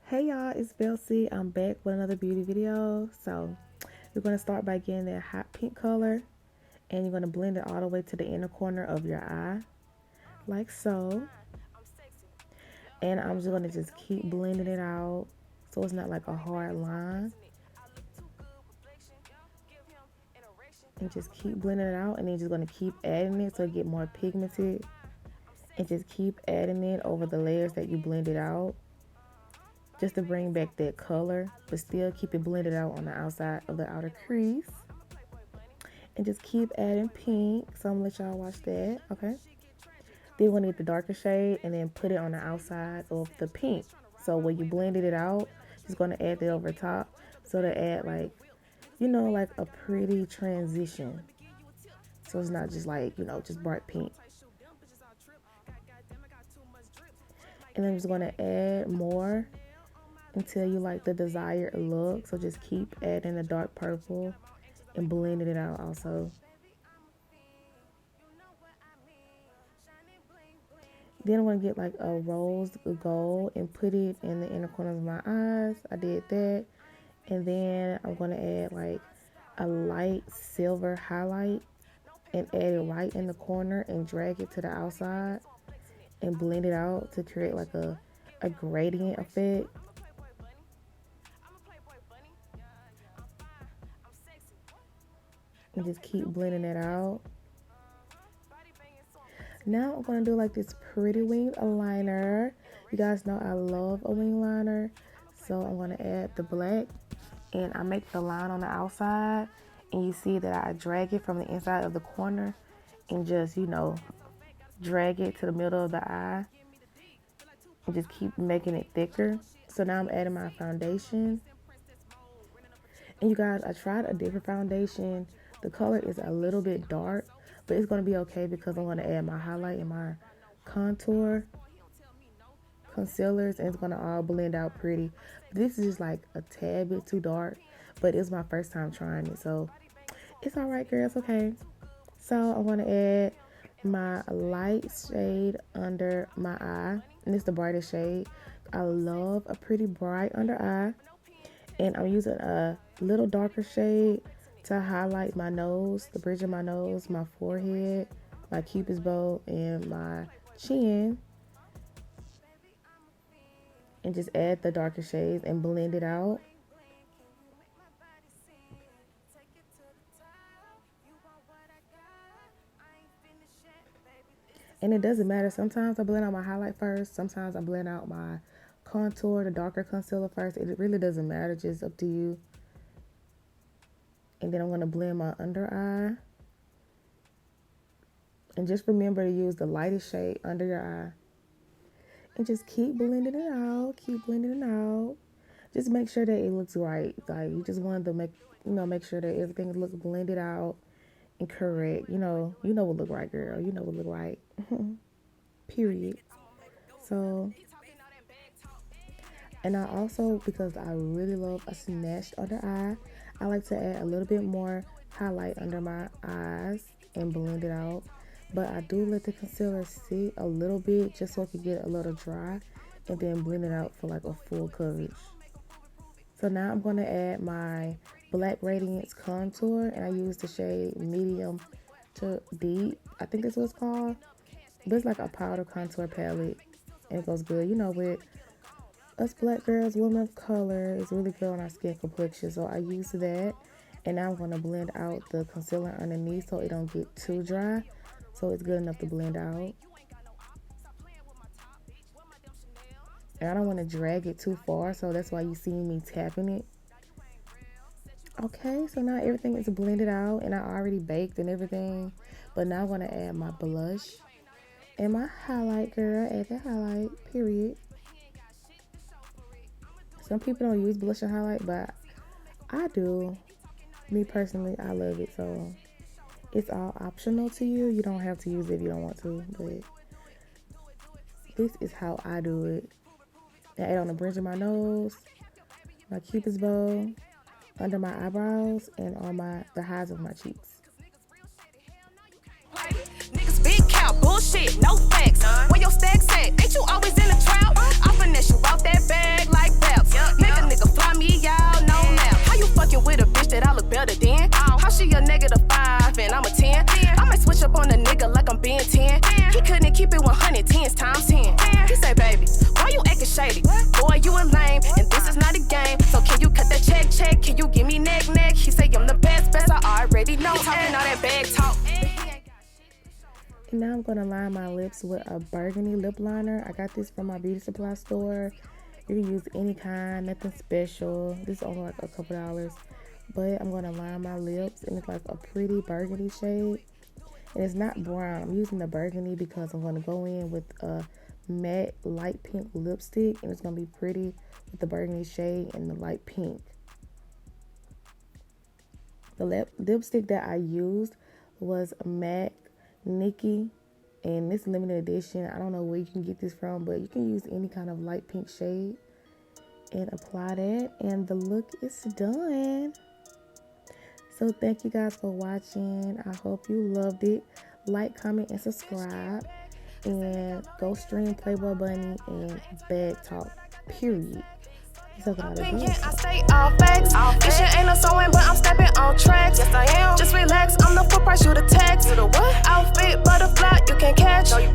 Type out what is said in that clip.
Hey y'all, it's Belsey. I'm back with another beauty video. So we're going to start by getting that hot pink color, and you're going to blend it all the way to the inner corner of your eye, like so. And I'm just going to just keep blending it out so it's not like a hard line. And just keep blending it out, and then you're just going to keep adding it so it get more pigmented. And just keep adding it over the layers that you blended out, just to bring back that color, but still keep it blended out on the outside of the outer crease. And just keep adding pink. So I'm gonna let y'all watch that, okay? Then we're gonna get the darker shade and then put it on the outside of the pink. So when you blended it out, just gonna add that over top, so to add like, like a pretty transition. So it's not just like, just bright pink. And then I'm just gonna add more until you like the desired look. So just keep adding the dark purple and blending it out also. Then I'm going to get like a rose gold and put it in the inner corners of my eyes. I did that. And then I'm going to add like a light silver highlight and add it right in the corner and drag it to the outside and blend it out to create like a gradient effect. And just keep blending it out. Now I'm going to do like this pretty winged liner. You guys know I love a wing liner. So I'm going to add the black, and I make the line on the outside, and you see that I drag it from the inside of the corner and just, drag it to the middle of the eye and just keep making it thicker. So now I'm adding my foundation. And you guys, I tried a different foundation. The color is a little bit dark, but it's going to be okay because I'm going to add my highlight and my contour concealers, and it's going to all blend out pretty. This is just like a tad bit too dark, but it's my first time trying it, so it's all right, girl. It's okay. So I'm going to add my light shade under my eye, and it's the brightest shade. I love a pretty bright under eye, and I'm using a little darker shade to highlight my nose, the bridge of my nose, my forehead, my cupid's bow, and my chin. And just add the darker shades and blend it out. And it doesn't matter. Sometimes I blend out my highlight first. Sometimes I blend out my contour, the darker concealer first. It really doesn't matter. Just up to you. And then I'm going to blend my under eye. And just remember to use the lightest shade under your eye. And just keep blending it out. Keep blending it out. Just make sure that it looks right. Like, you just wanted to make sure that everything looks blended out and correct. You know what look right, girl. You know what look right. Period. So, and I also, because I really love a snatched under eye, I like to add a little bit more highlight under my eyes and blend it out. But I do let the concealer sit a little bit just so it can get a little dry, and then blend it out for like a full coverage. So now I'm going to add my black radiance contour, and I use the shade medium to deep. I think that's what it's called. But it's like a powder contour palette, and it goes good, with us black girls, women of color. It's really good on our skin complexion, so I use that. And now I'm going to blend out the concealer underneath so it don't get too dry, so it's good enough to blend out. And I don't want to drag it too far, so that's why you see me tapping it. Okay, so now everything is blended out, and I already baked and everything. But now I'm going to add my blush and my highlight, girl. Add the highlight, period. Some people don't use blush and highlight, but I do. Me personally, I love it. So it's all optional to you. You don't have to use it if you don't want to. But this is how I do it. I add on the bridge of my nose, my cupid's bow, under my eyebrows, and on the highs of my cheeks. Niggas big cow, bullshit, no facts. Where your stacks at? Ain't you always in the trap? I finesse you out that bag like Belsey. radiance times 10. He say, baby, why you acting shady? Boy, you a lame, and this is not a game. So can you cut that check? Can you give me neck? He say, I'm the best, I already know. He talking all that bag talk. And now I'm gonna line my lips with a burgundy lip liner. I got this from my beauty supply store. You can use any kind, nothing special. This is only like a couple dollars. But I'm gonna line my lips, and it's like a pretty burgundy shade. And it's not brown. I'm using the burgundy because I'm gonna go in with a matte light pink lipstick, and it's gonna be pretty with the burgundy shade and the light pink. The lipstick that I used was a MAC Nikki, and this limited edition. I don't know where you can get this from, but you can use any kind of light pink shade and apply that, and the look is done. So thank you guys for watching. I hope you loved it. Like, comment, and subscribe, and go stream Playboy Bunny and Bag Talk, period. I stay all facts. This shit ain't no sewing, but I'm stepping on tracks. Yes, I am. Just relax, I'm the full price, you the tax. You the what? Outfit, butterfly, you can catch. No, you